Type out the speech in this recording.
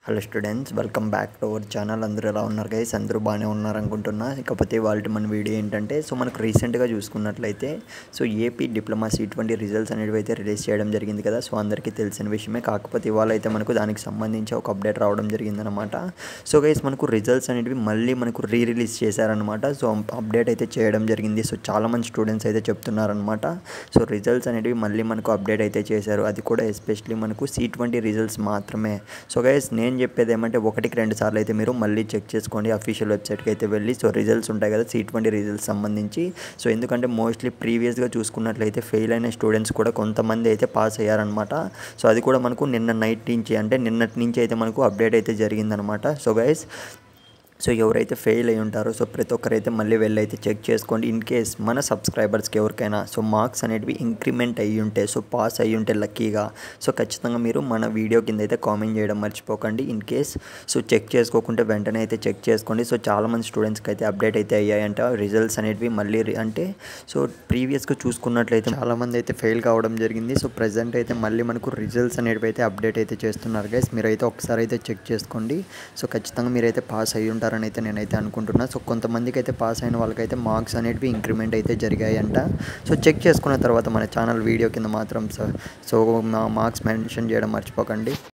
Hello students, welcome back to our channel. అందరూ ఎలా ఉన్నారు గైస్? అందరూ బాగానే ఉన్నారనుకుంటున్నా. ఇకపోతే వాళ్ళ మన వీడియో ఏంటంటే, మనకు రీసెంట్గా చూసుకున్నట్లయితే ఏపీ డిప్లొమా C20 రిజల్ట్స్ అనేవి అయితే రిలీజ్ చేయడం జరిగింది కదా. అందరికీ తెలిసిన విషయమే. కాకపోతే ఇవాళ అయితే మనకు దానికి సంబంధించి ఒక అప్డేట్ రావడం జరిగిందనమాట. గైస్, మనకు రిజల్ట్స్ అనేవి మళ్ళీ మనకు రిలీజ్ చేశారనమాట. అప్డేట్ అయితే చేయడం జరిగింది. చాలామంది స్టూడెంట్స్ అయితే చెప్తున్నారనమాట. రిజల్ట్స్ అనేవి మళ్ళీ మనకు అప్డేట్ అయితే చేశారు. అది కూడా ఎస్పెషల్లీ మనకు C20 రిజల్ట్స్ మాత్రమే. గైస్, నేను చెప్పేది ఏమంటే, ఒకటికి 2 సార్లు అయితే మీరు మళ్ళీ చెక్ చేసుకోండి. అఫీషియల్ వెబ్సైట్కి అయితే వెళ్ళి రిజల్ట్స్ ఉంటాయి కదా C20 రిజల్ట్స్ సంబంధించి. ఎందుకంటే మోస్ట్లీ ప్రీవియస్గా చూసుకున్నట్లయితే ఫెయిల్ అయిన స్టూడెంట్స్ కూడా కొంతమంది అయితే పాస్ అయ్యారనమాట. అది కూడా మనకు నిన్నటి నుంచి అయితే మనకు అప్డేట్ అయితే జరిగిందనమాట. గైస్, ఎవరైతే ఫెయిల్ అయ్యి ఉంటారో ప్రతి ఒక్కరైతే మళ్ళీ వెళ్ళైతే చెక్ చేసుకోండి. ఇన్ కేస్ మన సబ్స్క్రైబర్స్కి ఎవరికైనా మార్క్స్ అనేటివి ఇంక్రిమెంట్ అయ్యి ఉంటే, పాస్ అయ్యి ఉంటే లక్కీగా, ఖచ్చితంగా మీరు మన వీడియో కింద అయితే కామెంట్ చేయడం మర్చిపోకండి. ఇన్ కేస్ చెక్ చేసుకోకుంటే వెంటనే అయితే చెక్ చేసుకోండి. చాలామంది స్టూడెంట్స్కి అయితే అప్డేట్ అయితే అయ్యాయంట రిజల్ట్స్ అనేటివి మళ్ళీ. అంటే ప్రీవియస్గా చూసుకున్నట్లయితే చాలామంది అయితే ఫెయిల్ కావడం జరిగింది. ప్రజెంట్ అయితే మళ్ళీ మనకు రిజల్ట్స్ అనేటివి అయితే అప్డేట్ అయితే చేస్తున్నారు గైస్. మీరైతే ఒకసారి అయితే చెక్ చేసుకోండి. ఖచ్చితంగా మీరైతే పాస్ అయ్యి ఉంటారు అయితే నేనైతే అనుకుంటున్నా. కొంతమందికి అయితే పాస్ అయిన వాళ్ళకైతే మార్క్స్ అనేటివి ఇంక్రిమెంట్ అయితే జరిగాయంట. చెక్ చేసుకున్న తర్వాత మన ఛానల్ వీడియో కింద మాత్రం మార్క్స్ మెన్షన్ చేయడం మర్చిపోకండి.